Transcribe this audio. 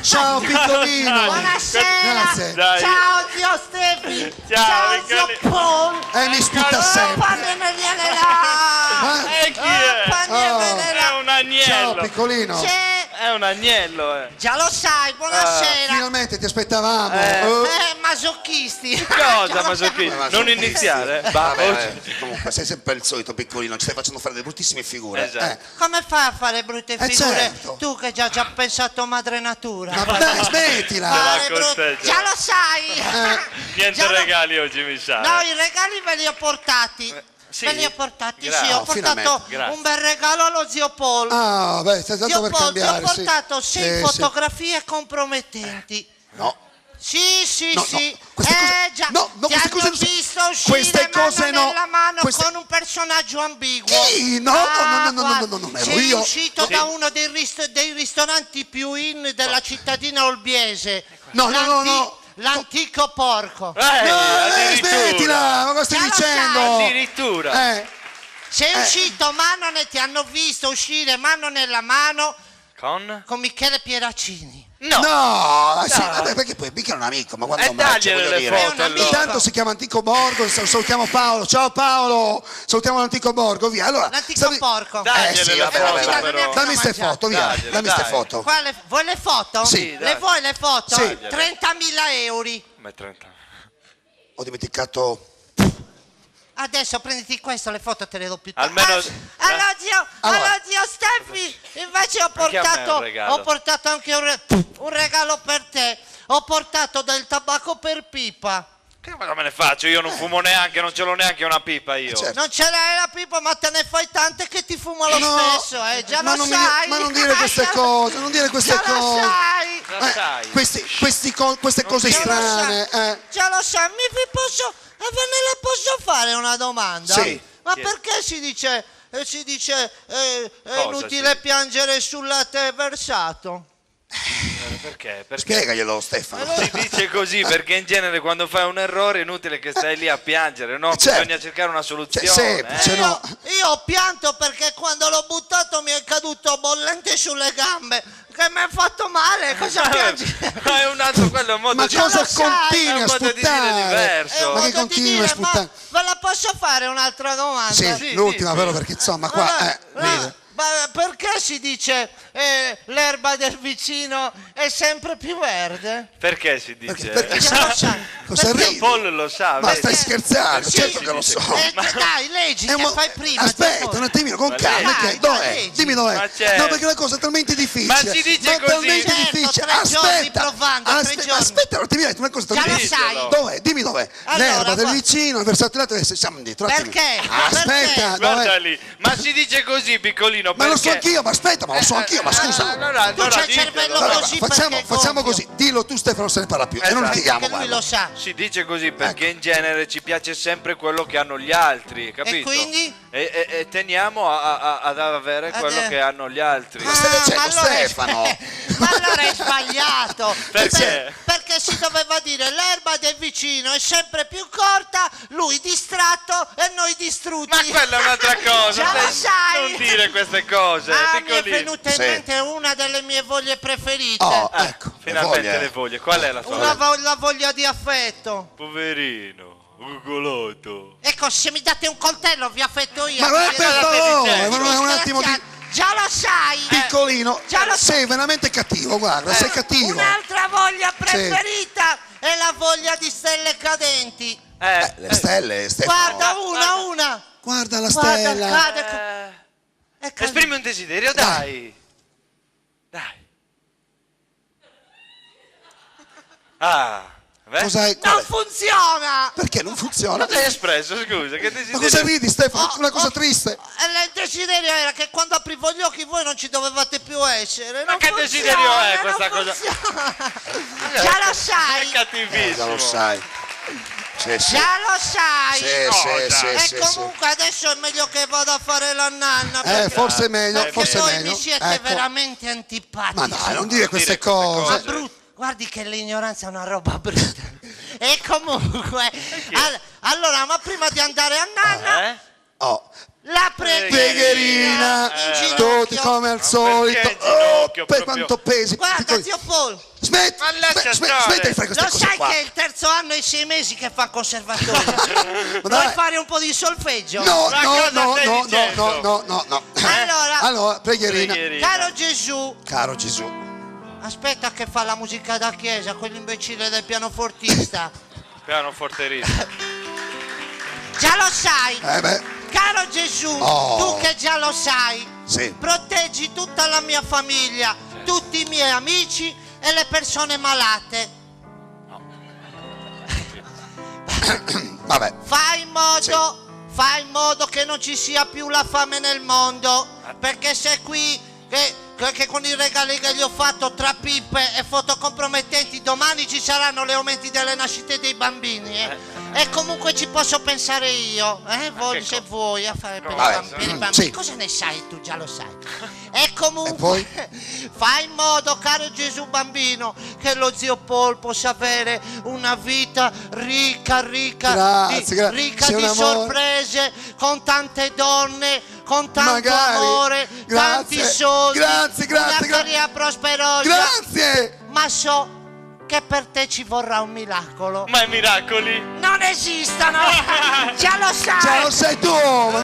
Ciao piccolino. Buonasera. Grazie. Dai. Ciao zio Stefi. Ciao, zio Paul. Mi sputa sempre. Panniere là. E chi è? Panniere È là. un agnello. Ciao piccolino. È un agnello, Già lo sai, buonasera. Finalmente ti aspettavamo. Masocchisti. Cosa, masochismo? Non iniziare. Comunque sei sempre il solito piccolino, ci stai facendo fare delle bruttissime figure. Esatto. Come fai a fare brutte figure? certo. Tu che già pensato madre natura. Ma dai, smettila. Fare con te, già lo sai. Niente Già lo- regali oggi, mi sa. No, i regali ve li ho portati. Sì? Ve li ho portati, Grazie. sì, ho No, portato finalmente, grazie. un bel regalo allo zio Paul. Ah, beh, stai tanto Zio per Paul, ti ho cambiare. sì. portato 6 Sì, sì. fotografie compromettenti. No, Sì, sì, No, sì. no, queste cose- già, no, no, ti queste hanno cose non so- visto uscire queste cose mano no. nella mano Queste- con un personaggio ambiguo. Chi? No, no, no, no, guarda, no, non ero sei io. uscito da uno dei ristoranti più in della cittadina olbiese. No, no, no, no. L'antico porco. No, addirittura. smettila, ma cosa stai Già lo dicendo? sai. Addirittura. Sei uscito mano ti hanno visto uscire mano nella mano con Michele Pieracini. No, sì, No. vabbè, perché poi mica è un amico, ma quando E dagliene le È foto un amico. allora. Intanto si chiama Antico Borgo, salutiamo Paolo. Ciao Paolo, salutiamo l'Antico Borgo, via. Allora, L'antico porco. Dagliene sì, le vabbè, foto, vabbè, però. dammi ste foto, via. Dagliele, Dammi ste dai. foto. Vuoi le foto? Sì. Le vuoi le foto? Sì. 30.000 euro. Ma è 30. Ho dimenticato. Adesso prenditi questo, le foto te le do più tardi. Almeno- Allora, zio Steffi, invece Anche a me un regalo. ho portato anche un regalo per te. Ho portato del tabacco per pipa. Che cosa me ne faccio? Io non fumo neanche, non ce l'ho neanche una pipa io. Certo. Non ce l'hai la pipa, ma te ne fai tante che ti fumo lo No, stesso, già ma lo non mi- sai. ma non dire queste cose, non dire queste già lo cose. sai. Già sai. Queste cose Già lo strane. sai. Già lo sai, ve ne la posso fare una domanda? Sì. Ma Chiedi. perché si dice è Cosa inutile si- piangere sul latte versato? Perché? Perché spiegaglielo Stefano. si dice così perché in genere quando fai un errore è inutile che stai lì a piangere, no? Certo. Bisogna cercare una soluzione. semplice, no. Io ho pianto perché quando l'ho buttato mi è caduto bollente sulle gambe, che mi ha fatto male, cosa piangi? Ma è un altro, quello è un modo Ma di cosa lo sai, continui è a un modo di dire sputtare? diverso. È un Ma che modo di continui a dire, sputtare? ma ve la posso fare un'altra domanda? Sì, Sì, l'ultima sì, però sì. perché insomma qua vedi. Ma perché si dice l'erba del vicino è sempre più verde? Perché si dice? Perché Già lo sai. cosa Perché- ridi? Paul lo sa, Ma vedi? stai scherzando? Sì, Certo sì, che lo sì. so. Dai, leggi, che fai prima. Aspetta un attimino, con Ma calma. dai, perché- dai, dov'è? leggi. Dimmi dov'è. Ma c'è. No, perché la cosa è talmente difficile. Ma si dice Ma così. talmente Certo, difficile. 3 giorni Aspetta. provando, 3 giorni. Aspetta un attimino, una cosa Già talmente lo sai. Dov'è? Dimmi dov'è. Allora, L'erba del guarda. vicino, il versato lato, siamo dietro. un attimo. Perché? Aspetta, Perché? Guarda dov'è? lì, ma si dice così piccolino Ma lo so perché- anch'io, ma aspetta, ma lo so anch'io, ma scusa. Allora Tu c'hai il ditelo. cervello Allora, così facciamo perché è facciamo gonfio. così, dillo tu Stefano, non se ne parla più. E non Esatto. litighiamo, Perché lui guarda. lo sa. Si dice così perché in genere ci piace sempre quello che hanno gli altri, capito? quindi? E teniamo ad avere quello che hanno gli altri. Ma stai dicendo, ma allora è- Stefano? ma allora è sbagliato. Perché? Perché si doveva dire l'erba del vicino è sempre più corta, lui distratto e noi distrutti. Ma quella è un'altra cosa. Già lo sai. Non dire queste cose, Mi è piccolino. venuta in Sì. mente una delle mie voglie preferite. Oh, ecco. Finalmente voglie. le voglie. Qual è la tua? La voglia di affetto. Poverino, ugolotto. Ecco, se mi date un coltello vi affetto io. Ma guarda per favore, ma non è un attimo di Già lo sai. piccolino. Già lo so. Sei veramente cattivo, guarda, sei cattivo. Un'altra voglia preferita è la voglia di stelle cadenti. Le stelle, Stefano. Guarda, una. Guarda la Guarda, stella. cade. È caduta. Esprimi un desiderio, dai. Dai. Ah, beh. Cos'hai? Non funziona. Perché non funziona? Cosa hai espresso, scusa? Che Ma desiderio? cosa ridi, Stefano? Una cosa Oh, triste. Il desiderio era che quando aprivo gli occhi voi non ci dovevate più essere. Ma Non che funziona, desiderio è non questa cosa? funziona. Già lo È sai. cattivissimo. Già lo sai. Sì, sì. Già lo sai. Sì, E sì, sì, comunque adesso è meglio che vada a fare la nanna. perché- Forse è meglio, perché forse è voi meglio. mi siete Ecco. veramente antipatici. Ma dai, non dire queste queste cose. cose. Ma brutto. Guardi che l'ignoranza è una roba brutta. E comunque, allora, ma prima di andare a nanna, Oh, La Pregherina, in tutti ginocchio. come al solito. perché in ginocchio, Oh, per proprio? quanto pesi. Guarda, piccoli. zio Paul, Smetti, Ma lascia stare. smetti di fare queste lo cose sai qua. che è il terzo anno e 6 mesi che fa conservatorio? Ma Vuoi dai. fare un po' di solfeggio? No, Ma no, cosa no, stai no, dicendo? no. Allora, Pregherina. caro Gesù, Caro Gesù. aspetta che fa la musica da chiesa, quell'imbecille del pianofortista. Pianoforterista. Già lo sai, Beh, caro Gesù, Oh. tu che già lo sai, sì. proteggi tutta la mia famiglia, tutti i miei amici e le persone malate. vabbè. Fai in modo che non ci sia più la fame nel mondo, perché se qui che con i regali che gli ho fatto tra pippe e foto compromettenti domani ci saranno gli aumenti delle nascite dei bambini, e comunque ci posso pensare io, se vuoi a fare per Vabbè, i bambini. sì. Cosa ne sai tu? Già lo sai. E comunque E poi? fai in modo, caro Gesù bambino, che lo zio Paul possa avere una vita ricca Grazie, ricca sei di un amore. sorprese, con tante donne, con tanto Magari. amore, tanti Grazie, soldi, grazie, una grazie. carriera prosperosa. Grazie. Ma so che per te ci vorrà un miracolo. Ma i miracoli? Non esistono! Già lo sai! Ciao, sei tu.